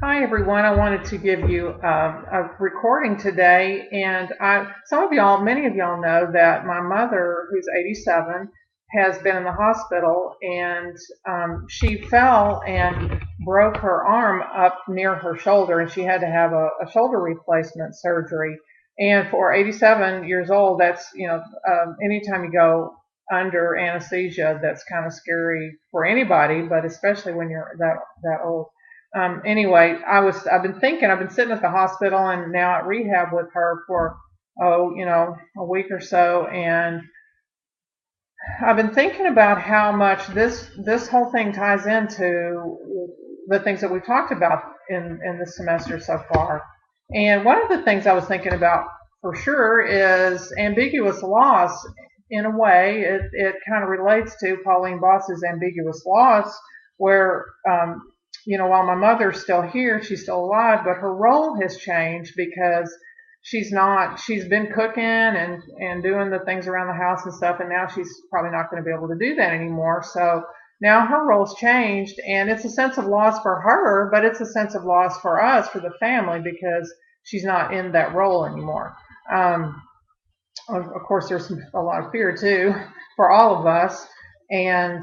Hi everyone. I wanted to give you a recording today, and many of y'all know that my mother, who's 87, has been in the hospital, and she fell and broke her arm up near her shoulder, and she had to have a shoulder replacement surgery. And for 87 years old, that's anytime you go under anesthesia, that's kind of scary for anybody, but especially when you're that old. Anyway, I've been sitting at the hospital and now at rehab with her for, a week or so. And I've been thinking about how much this whole thing ties into the things that we've talked about in this semester so far. And one of the things I was thinking about for sure is ambiguous loss. In a way, it kind of relates to Pauline Boss's ambiguous loss, where while my mother's still here, she's still alive, but her role has changed because she's been cooking and doing the things around the house and stuff, and now she's probably not going to be able to do that anymore. So now her role's changed, and it's a sense of loss for her, but it's a sense of loss for us, for the family, because she's not in that role anymore. um, of course, there's a lot of fear too for all of us. And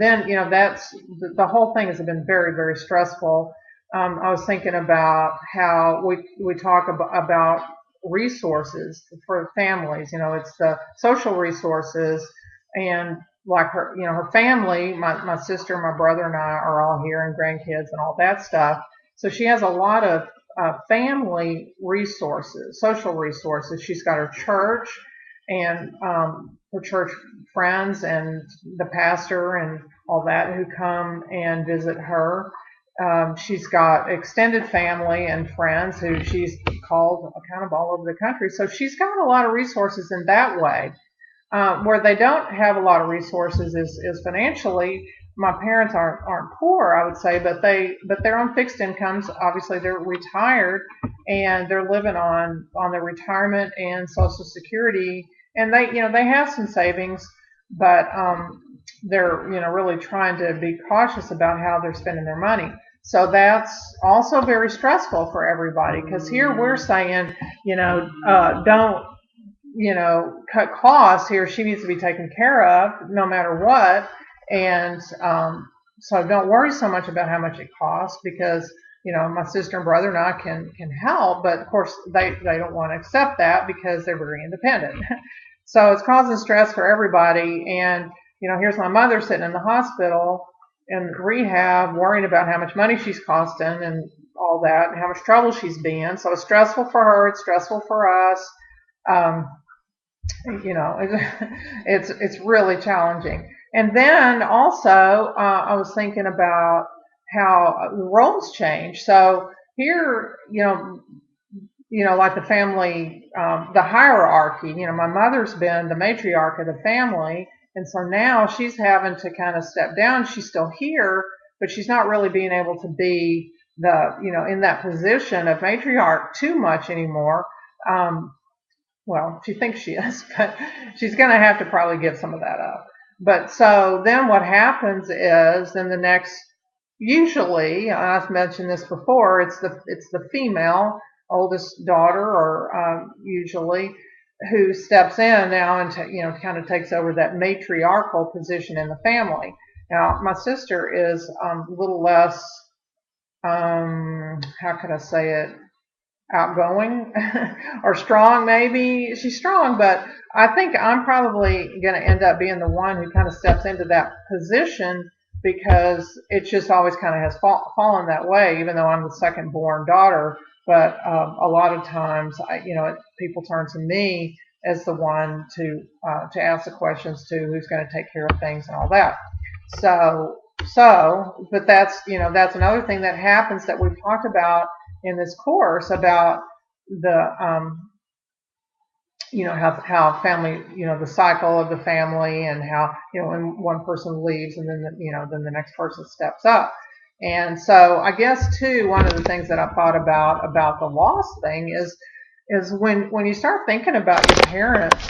then that's the whole thing has been very, very stressful. I was thinking about how we talk about resources for families. It's the social resources, and like her family, my sister, my brother, and I are all here, and grandkids and all that stuff. So she has a lot of family resources, social resources. She's got her church and her church friends and the pastor and all that who come and visit her. She's got extended family and friends who she's called kind of all over the country. So she's got a lot of resources in that way. Where they don't have a lot of resources is financially. My parents aren't poor, I would say, but they're on fixed incomes. Obviously, they're retired and they're living on their retirement and Social Security, and they have some savings, but they're really trying to be cautious about how they're spending their money. So that's also very stressful for everybody, because here we're saying, don't cut costs here. She needs to be taken care of no matter what. And so don't worry so much about how much it costs, because, my sister and brother and I can help. But of course, they don't want to accept that because they're very independent. So it's causing stress for everybody. And, here's my mother sitting in the hospital in rehab, worrying about how much money she's costing and all that, and how much trouble she's being. So it's stressful for her. It's stressful for us. Um, you know it's really challenging. And then also I was thinking about how roles change. So here, like the family, the hierarchy, my mother's been the matriarch of the family, and so now she's having to kind of step down. She's still here, but she's not really being able to be in that position of matriarch too much anymore. Well, she thinks she is, but she's going to have to probably give some of that up. But so then what happens is, in the next, usually, I've mentioned this before, it's the female oldest daughter, or usually, who steps in now and kind of takes over that matriarchal position in the family. Now, my sister is a little less, how could I say it, outgoing or strong. Maybe she's strong, but I think I'm probably going to end up being the one who kind of steps into that position, because it just always kind of has fallen that way, even though I'm the second born daughter. But a lot of times people turn to me as the one to ask the questions to, who's going to take care of things and all that. But that's another thing that happens that we've talked about in this course, about the how family, the cycle of the family, and how when one person leaves, and then then the next person steps up. And so I guess too, one of the things that I thought about the loss thing is when you start thinking about your parents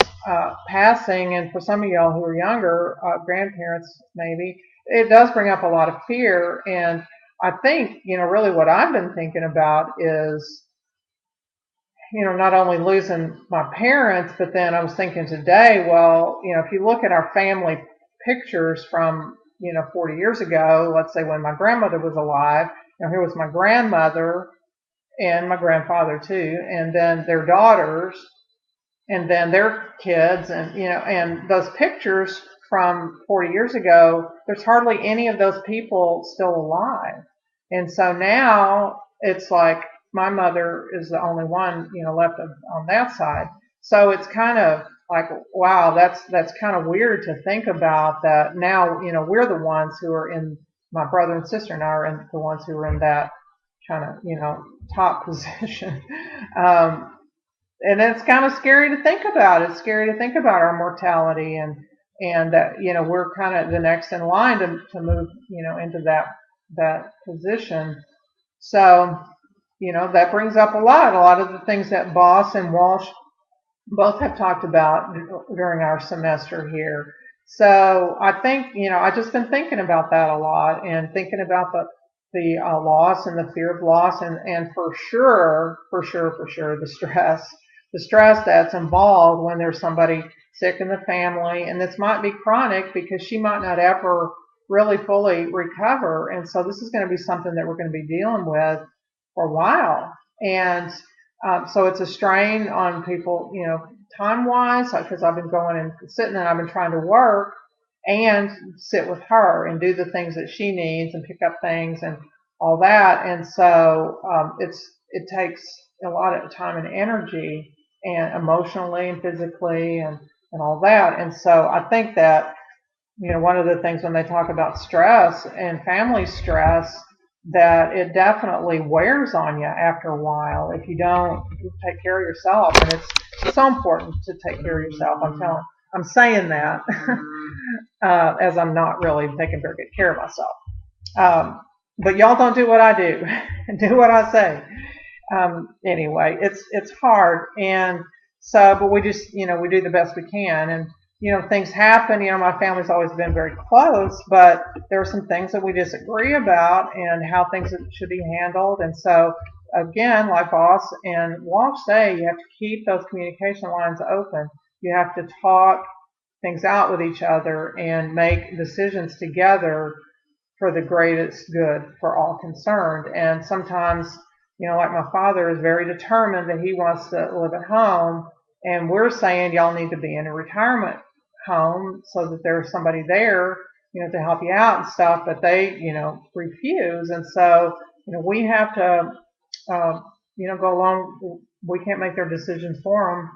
passing, and for some of y'all who are younger, grandparents maybe, it does bring up a lot of fear. And I think, really what I've been thinking about is, not only losing my parents, but then I was thinking today, well, if you look at our family pictures from, 40 years ago, let's say when my grandmother was alive, here was my grandmother and my grandfather too, and then their daughters, and then their kids, and those pictures from 40 years ago, there's hardly any of those people still alive. And so now it's like my mother is the only one, left on that side. So it's kind of like, wow, that's kind of weird to think about that now, we're the ones who are in, my brother and sister and I are the ones who are in that kind of, top position. And it's kind of scary to think about. It's scary to think about our mortality, and that, we're kind of the next in line to move, into that position. So, that brings up a lot of the things that Boss and Walsh both have talked about during our semester here. So I think, I've just been thinking about that a lot, and thinking about the loss and the fear of loss, and for sure, the stress that's involved when there's somebody sick in the family, and this might be chronic because she might not ever really fully recover, and so this is going to be something that we're going to be dealing with for a while, and so it's a strain on people, time-wise, because I've been going and sitting and I've been trying to work and sit with her and do the things that she needs and pick up things and all that. And so it takes a lot of time and energy, and emotionally and physically and all that. And so I think that, one of the things when they talk about stress and family stress, that it definitely wears on you after a while if you don't take care of yourself. And it's so important to take care of yourself. I'm saying that as I'm not really taking very good care of myself. But y'all don't do what I do. Do what I say. Anyway, it's hard, and so, but we just, we do the best we can, and things happen. My family's always been very close, but there are some things that we disagree about and how things should be handled. And so, again, like Boss and Walsh say, you have to keep those communication lines open. You have to talk things out with each other and make decisions together for the greatest good for all concerned. And sometimes, like my father is very determined that he wants to live at home, and we're saying y'all need to be in a retirement home so that there's somebody there, to help you out and stuff, but they, refuse. And so, we have to, go along. We can't make their decisions for them.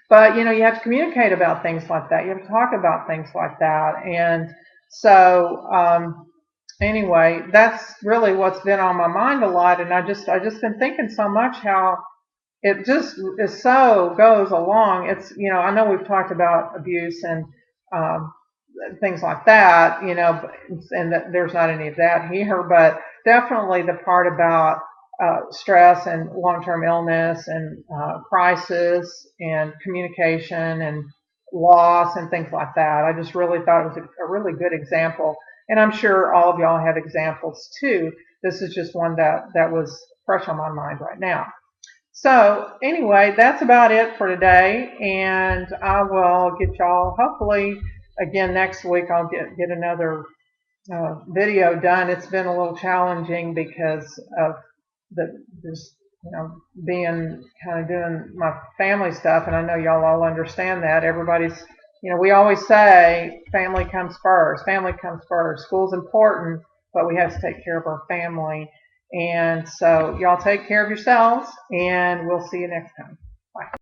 But, you have to communicate about things like that. You have to talk about things like that. And so, anyway, that's really what's been on my mind a lot. And I just been thinking so much how it just is so goes along. It's, I know we've talked about abuse and things like that, and that there's not any of that here, but definitely the part about stress and long-term illness and crisis and communication and loss and things like that. I just really thought it was a really good example. And I'm sure all of y'all have examples too. This is just one that was fresh on my mind right now. So anyway, that's about it for today, and I will get y'all hopefully again next week. I'll get another video done. It's been a little challenging because of this, being kind of doing my family stuff, and I know y'all all understand that. Everybody's, we always say family comes first. Family comes first. School's important, but we have to take care of our family. And so y'all take care of yourselves, and we'll see you next time. Bye.